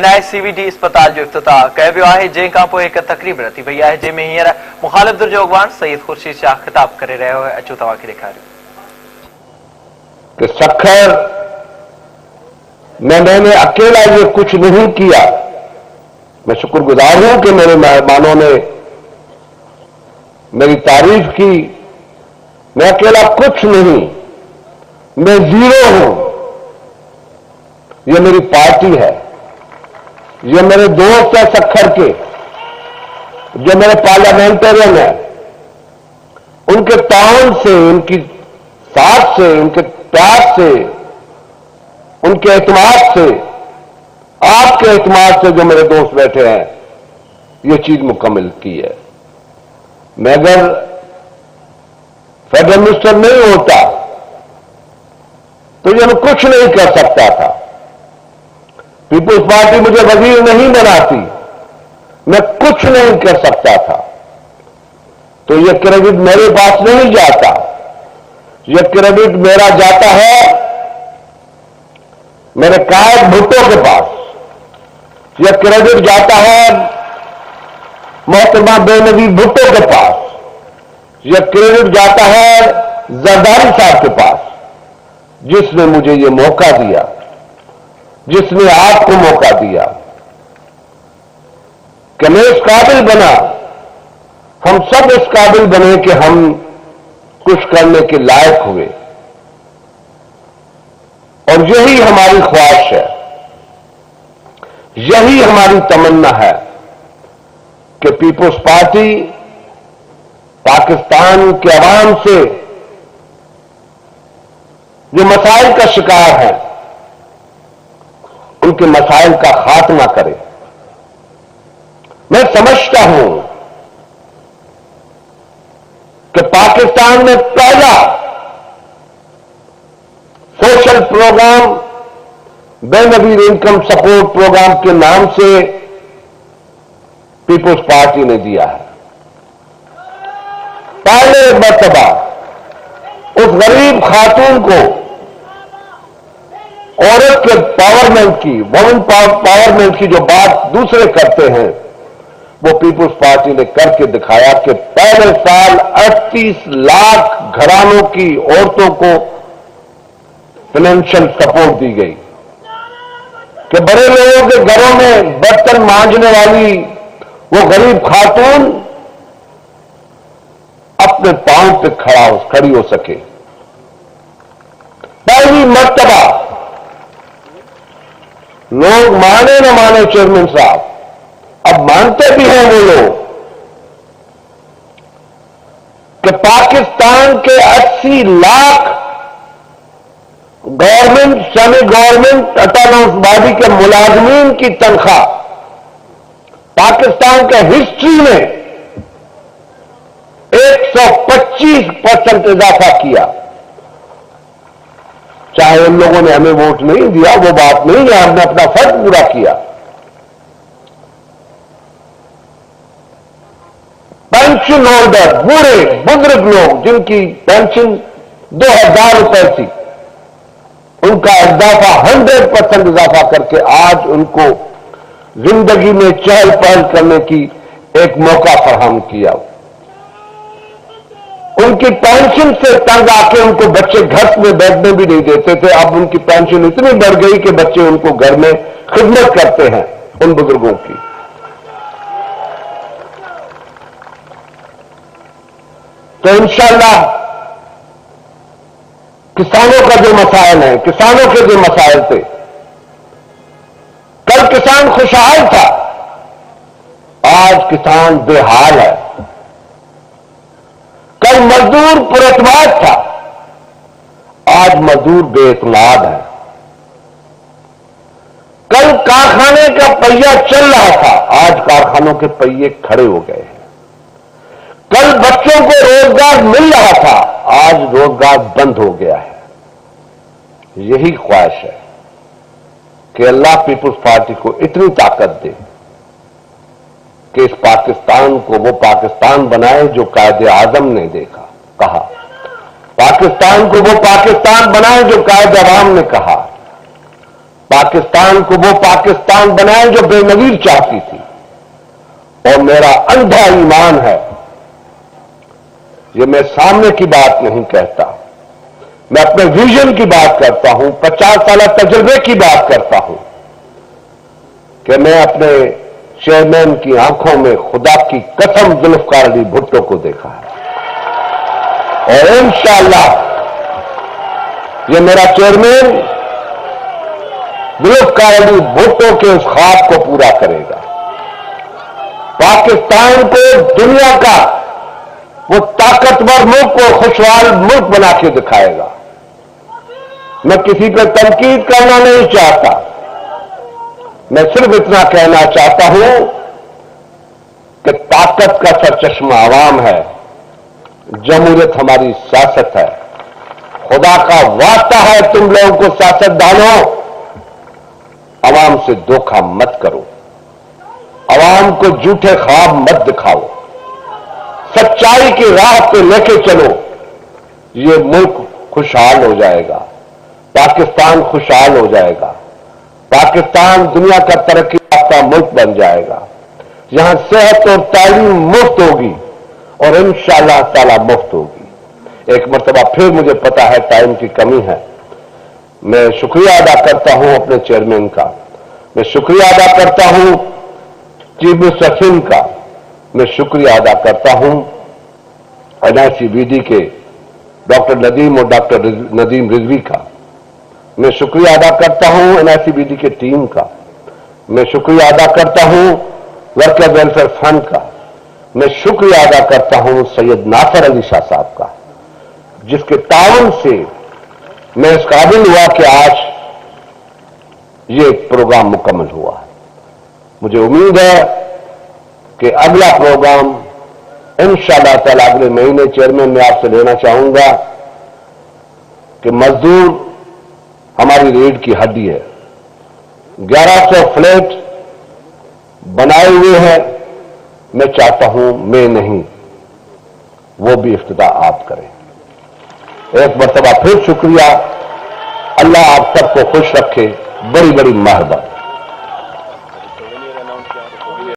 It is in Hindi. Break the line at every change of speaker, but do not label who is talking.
NICVD अस्पताल जो इफ्तिताह कयो वियो आहे, जंहिं खां पोइ हिकु तक़रीब रखी वई आहे, जंहिंमें हींअर मुखालिफ़ धुर जो अॻवान सईद खुर्शीद शाह ख़िताब करे रहियो आहे। अचो तव्हांखे ॾेखारियो
कि सखर मैंने अकेला ये कुछ नहीं किया। मैं शुक्रगुजार हूं कि मेरे मेहमानों ने मेरी तारीफ की। मैं अकेला कुछ नहीं, मैं जीरो हूं। ये मेरी पार्टी है, ये मेरे दोस्त है सखर के, जो मेरे पार्लियामेंटेरियन है, उनके ताउन से, उनकी साथ से, उनके प्यार से, उनके एतमाद से, आपके एतमाद से जो मेरे दोस्त बैठे हैं, ये चीज मुकम्मल की है। मैं अगर फेडरल मिनिस्टर नहीं होता तो ये मैं कुछ नहीं कर सकता था। पीपुल्स पार्टी मुझे वजीर नहीं बनाती, मैं कुछ नहीं कर सकता था। तो ये क्रेडिट मेरे पास नहीं जाता, ये क्रेडिट मेरा जाता है मेरे कायद भुट्टो के पास। यह क्रेडिट जाता है मोहतरमा बेनजीर भुट्टो के पास। यह क्रेडिट जाता है जरदारी साहब के पास, जिसने मुझे ये मौका दिया, जिसने आपको मौका दिया कि मैं इस काबिल बना, हम सब इस काबिल बने कि हम कुछ करने के लायक हुए। और यही हमारी ख्वाहिश है, यही हमारी तमन्ना है कि पीपुल्स पार्टी पाकिस्तान के अवाम से जो मसाइल का शिकार है, उनके मसाइल का खात्मा करे। मैं समझता हूं कि पाकिस्तान में पहला social programme Benazir income support programme के नाम से पीपुल्स पार्टी ने दिया है। पहले मर्तबा उस गरीब खातून को औरत के पावरमेंट की, वुमेन पावरमेंट की जो बात दूसरे करते हैं, वो पीपुल्स पार्टी ने करके दिखाया कि पहले साल 38 लाख घरानों की औरतों को फाइनेंशियल सपोर्ट दी गई कि बड़े लोगों के घरों में बर्तन मांजने वाली वो गरीब खातून अपने पांव पे खड़ी हो सके। पहली मर्तबा, लोग माने न माने चेयरमैन साहब, अब मानते भी हैं वो लोग कि पाकिस्तान के 80 lakh government, semi government, autonomous body के मुलाजमीन की तनख्वाह पाकिस्तान के हिस्ट्री में 125% इजाफा किया। चाहे उन लोगों ने हमें वोट नहीं दिया, वो बात नहीं है, हमने अपना फर्ज पूरा किया। पेंशन होल्डर, बूढ़े बुजुर्ग लोग जिनकी पेंशन 2000 रुपए थी, उनका इजाफा 100% इजाफा करके आज उनको जिंदगी में चहल पहल करने की एक मौका फराहम किया। उनकी पेंशन से तंग आके उनको बच्चे घर में बैठने भी नहीं देते थे। अब उनकी पेंशन इतनी बढ़ गई कि बच्चे उनको घर में खिदमत करते हैं उन बुजुर्गों की। तो इंशाअल्लाह किसानों का जो मसाइल है, किसानों के जो मसाइल थे, कल किसान खुशहाल था, आज किसान बेहाल है। कल मजदूर पुरअतमाद था, आज मजदूर बेइतमाद है। कल कारखाने का पहिया चल रहा था, आज कारखानों के पहिए खड़े हो गए हैं। कल बच्चों को रोजगार मिल रहा था, आज रोजगार बंद हो गया है। यही ख्वाहिश है कि अल्लाह पीपुल्स पार्टी को इतनी ताकत दे कि इस पाकिस्तान को वो पाकिस्तान बनाए जो कायदे आजम ने कहा, पाकिस्तान को वो पाकिस्तान बनाए जो कायदे अवाम ने कहा, पाकिस्तान को वो पाकिस्तान बनाए जो बेनजीर चाहती थी। और मेरा अंधा ईमान है, ये मैं सामने की बात नहीं कहता, मैं अपने विजन की बात करता हूं, 50 साल तजुर्बे की बात करता हूं कि मैं अपने चेयरमैन की आंखों में खुदा की कसम जुल्फकार अली भुट्टो को देखा है। और इंशाअल्लाह ये मेरा चेयरमैन जुल्फकार अली भुट्टो के उस ख्वाब को पूरा करेगा। पाकिस्तान को दुनिया का वो ताकतवर मुल्क और खुशहाल मुल्क बना के दिखाएगा। मैं किसी पर तनकीद करना नहीं चाहता, मैं सिर्फ इतना कहना चाहता हूं कि ताकत का सरचश्मा अवाम है, जमहूरियत हमारी सियासत है। खुदा का वास्ता है तुम लोगों को सियासतदानों, अवाम से धोखा मत करो, अवाम को झूठे ख्वाब मत दिखाओ, सच्चाई की राह पे लेके चलो। ये मुल्क खुशहाल हो जाएगा, पाकिस्तान खुशहाल हो जाएगा, पाकिस्तान दुनिया का तरक्की याफ्ता मुल्क बन जाएगा, यहां सेहत और तालीम मुफ्त होगी और इंशाअल्लाह ताला मुफ्त होगी। एक मरतबा फिर मुझे पता है टाइम की कमी है, मैं शुक्रिया अदा करता हूं अपने चेयरमैन का, मैं शुक्रिया अदा करता हूं चीफ मिनिस्टर का, मैं शुक्रिया अदा करता हूं NICBD के डॉक्टर नदीम और डॉक्टर नदीम रिजवी का, मैं शुक्रिया अदा करता हूं NICBD के टीम का, मैं शुक्रिया अदा करता हूं वर्कर वेलफेयर फंड का, मैं शुक्रिया अदा करता हूं सैयद नासर अली शाह साहब का, जिसके ताउन से मैं इस काबिल हुआ कि आज ये प्रोग्राम मुकम्मल हुआ। मुझे उम्मीद है कि अगला प्रोग्राम इंशाअल्लाह ताला अगले महीने चेयरमैन में आपसे लेना चाहूंगा कि मजदूर हमारी रीढ़ की हड्डी है। 1100 फ्लैट बनाए हुए हैं, मैं चाहता हूं मैं नहीं, वो भी इफ्तिताह आप करें। एक मरतबा फिर शुक्रिया, अल्लाह आप सबको खुश रखे, बड़ी बड़ी मेहरबानी।